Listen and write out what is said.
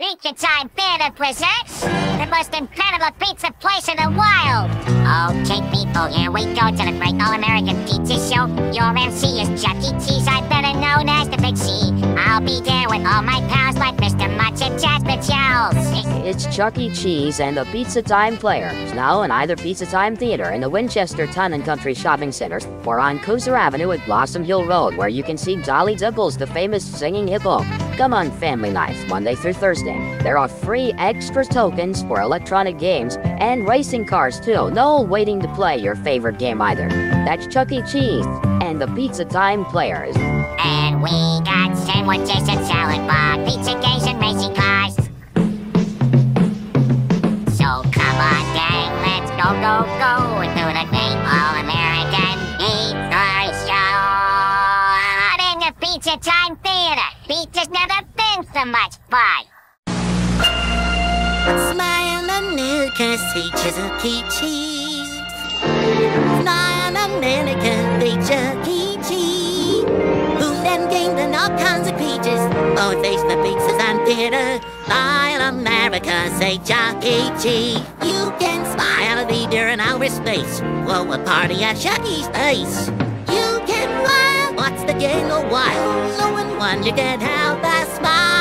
Pizza Time Theater presents the most incredible pizza place in the world. Okay, people, here we go to the great all-American pizza show. Your MC is Chuck E. Cheese, I better known as the Big C. I'll be there with all my pals like Mr. Mutch and Jasper Charles. It's Chuck E. Cheese and the Pizza Time Players, now in either Pizza Time Theater in the Winchester Town and Country Shopping Center, or on Cooser Avenue at Blossom Hill Road, where you can see Dolly Dibbles, the famous singing hippo. Come on family nights, Monday through Thursday. There are free extra tokens for electronic games and racing cars too. No waiting to play your favorite game either. That's Chuck E. Cheese and the Pizza Time Players. And we got sandwiches and salad bar, pizza games and racing cars. So come on, gang, let's go into the great all-American pizza show. Out in the Pizza Time Theater. Pizza's never been so much fun. Smile America, say Chuck E. Cheese. Smile America, say Chuck E. Cheese. Food and games and all kinds of peaches. Oh, face the Pizza Time Theater. Smile America, say Chuck E. Cheese. You can smile at either in outer space. Whoa, a party at Chuck E.'s place. You can watch the game a while. No one wonder get how the smile.